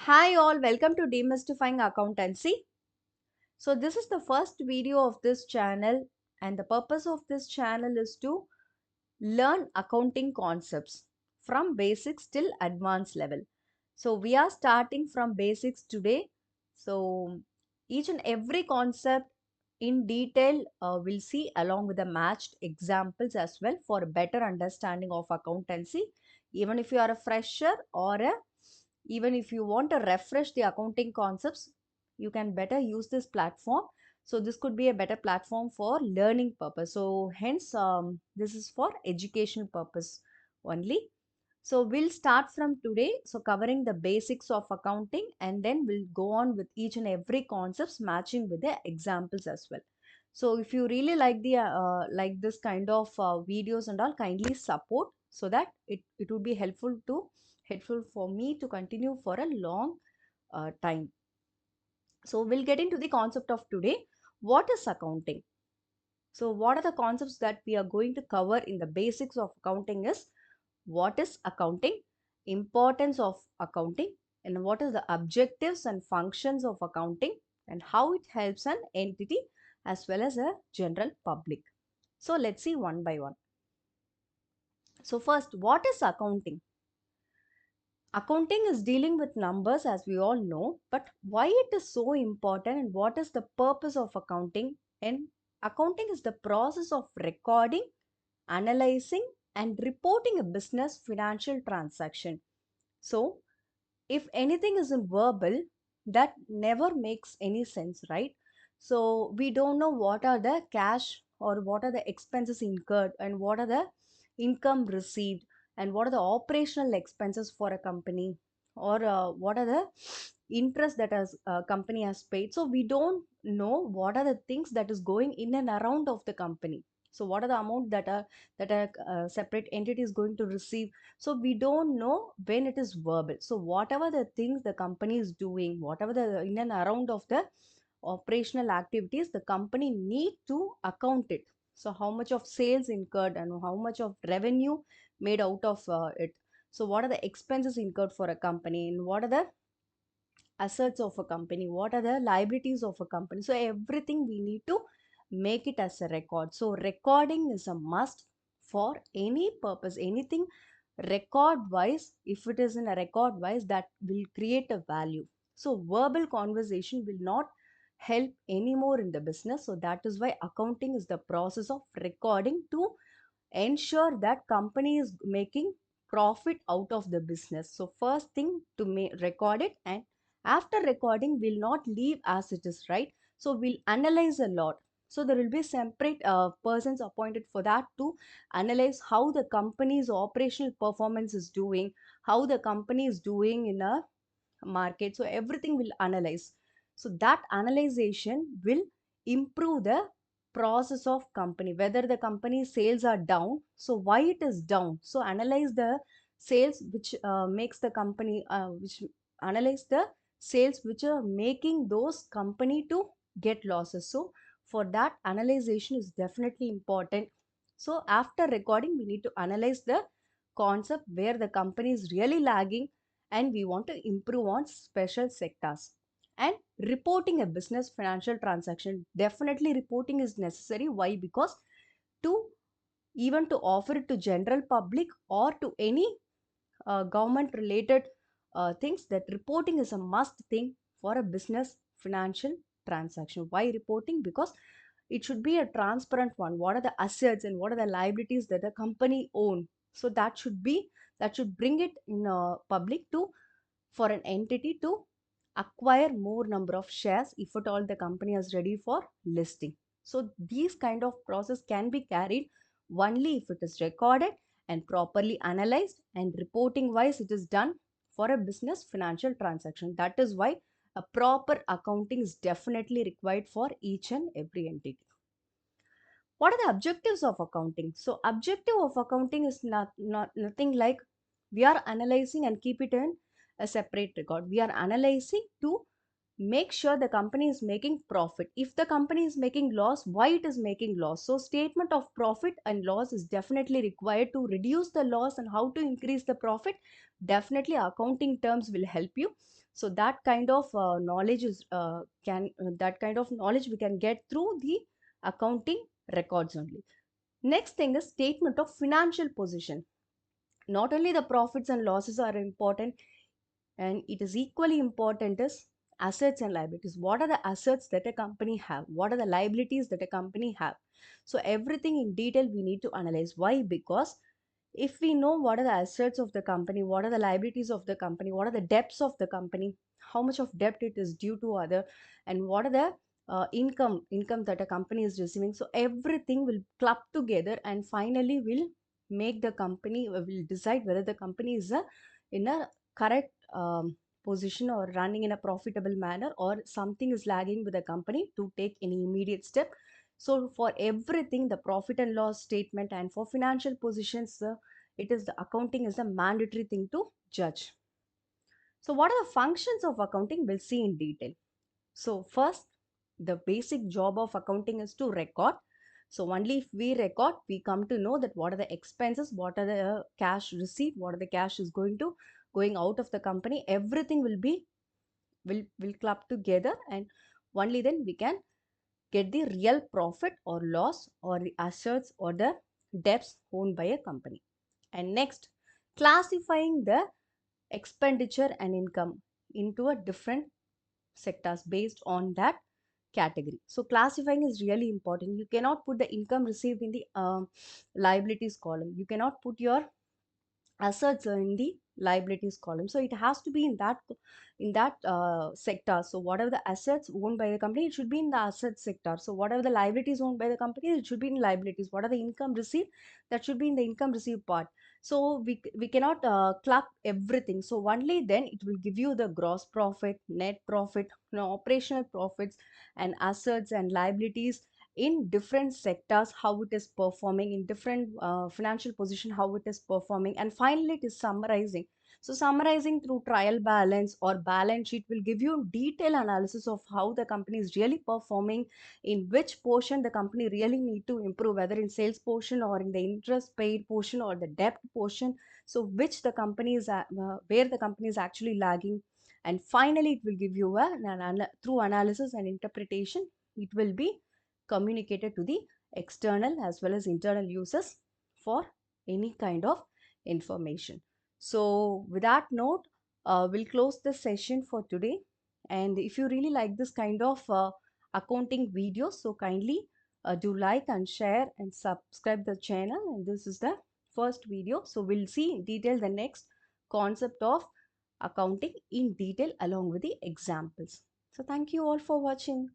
Hi all, welcome to Demystifying Accountancy. So this is the first video of this channel and the purpose of this channel is to learn accounting concepts from basics till advanced level. So we are starting from basics today. So each and every concept in detail we'll see along with the matched examples as well for a better understanding of accountancy. Even if you are a fresher or even if you want to refresh the accounting concepts, you can better use this platform. So this could be a better platform for learning purpose. So hence this is for educational purpose only. So we'll start from today. So covering the basics of accounting and then we'll go on with each and every concepts matching with the examples as well. So if you really like the like this kind of videos and all, kindly support so that it would be helpful for me to continue for a long time. So we'll get into the concept of today. What is accounting? So what are the concepts that we are going to cover in the basics of accounting is what is accounting, importance of accounting, and what is the objectives and functions of accounting and how it helps an entity as well as a general public. So let's see one by one. So first, what is accounting? Accounting is dealing with numbers as we all know, but why it is so important and what is the purpose of accounting? And accounting is the process of recording, analyzing, and reporting a business financial transaction. So, if anything is in verbal, that never makes any sense, right? So, we don't know what are the cash or what are the expenses incurred and what are the income received and what are the operational expenses for a company or what are the interest that a company has paid. So, we don't know what are the things that is going in and around of the company. So, what are the amount that a separate entity is going to receive. So we don't know when it is verbal. So whatever the things the company is doing, whatever the in and around of the operational activities, the company need to account it. So how much of sales incurred and how much of revenue made out of it. So what are the expenses incurred for a company and what are the assets of a company, what are the liabilities of a company. So everything we need to make it as a record. So recording is a must for any purpose, anything record wise. If it is in a record wise, that will create a value. So verbal conversation will not help anymore in the business. So that is why accounting is the process of recording to ensure that company is making profit out of the business. So first thing to record it, and after recording we'll not leave as it is, right? So we'll analyze a lot. So there will be separate persons appointed for that to analyze how the company's operational performance is doing, how the company is doing in a market. So everything will analyze. So that analyzation will improve the process of company, whether the company sales are down, so why it is down. So analyze the sales which makes the company which analyze the sales which are making those company to get losses. So for that, analyzation is definitely important. So after recording, we need to analyze the concept where the company is really lagging and we want to improve on special sectors. And reporting a business financial transaction, definitely reporting is necessary. Why? Because to even to offer it to general public or to any government related things, that reporting is a must thing for a business financial transaction. Why reporting? Because it should be a transparent one. What are the assets and what are the liabilities that the company own? So that should bring it in public to for an entity to acquire more number of shares if at all the company is ready for listing. So these kind of process can be carried only if it is recorded and properly analyzed, and reporting wise it is done for a business financial transaction. That is why a proper accounting is definitely required for each and every entity. What are the objectives of accounting? So objective of accounting is nothing like we are analyzing and keep it in a separate record. We are analyzing to make sure the company is making profit. If the company is making loss, why it is making loss? So statement of profit and loss is definitely required to reduce the loss and how to increase the profit. Definitely accounting terms will help you. So that kind of knowledge is can that kind of knowledge we can get through the accounting records only. Next thing is statement of financial position. Not only the profits and losses are important, and it is equally important is assets and liabilities. What are the assets that a company have? What are the liabilities that a company have? So everything in detail we need to analyze. Why? Because if we know what are the assets of the company, what are the liabilities of the company, what are the debts of the company, how much of debt it is due to other, and what are the income that a company is receiving, so everything will club together and finally will make the company, will decide whether the company is in a correct position or running in a profitable manner, or something is lagging with the company to take any immediate step. So for everything, the profit and loss statement, and for financial positions, it is the accounting is a mandatory thing to judge. So what are the functions of accounting? We'll see in detail. So first, the basic job of accounting is to record. So only if we record, we come to know that what are the expenses, what are the cash receipt, what are the cash is going out of the company. Everything will club together, and only then we can get the real profit or loss, or the assets or the debts owned by a company. And next, classifying the expenditure and income into a different sectors based on that category. So classifying is really important. You cannot put the income received in the liabilities column. You cannot put your assets in the liabilities column. So it has to be in that sector. So whatever the assets owned by the company, it should be in the asset sector. So whatever the liabilities owned by the company, it should be in liabilities. What are the income received, that should be in the income received part. So we cannot club everything. So only then it will give you the gross profit, net profit, operational profits, and assets and liabilities in different sectors, how it is performing in different financial position, how it is performing, and finally it is summarizing. So summarizing through trial balance or balance sheet will give you detailed analysis of how the company is really performing, in which portion the company really need to improve, whether in sales portion or in the interest paid portion or the debt portion. So which the company is where the company is actually lagging. And finally it will give you through analysis and interpretation, it will be communicated to the external as well as internal users for any kind of information. So with that note, we'll close the session for today. And if you really like this kind of accounting videos, so kindly do like and share and subscribe the channel. And this is the first video. So we'll see in detail the next concept of accounting in detail along with the examples. So thank you all for watching.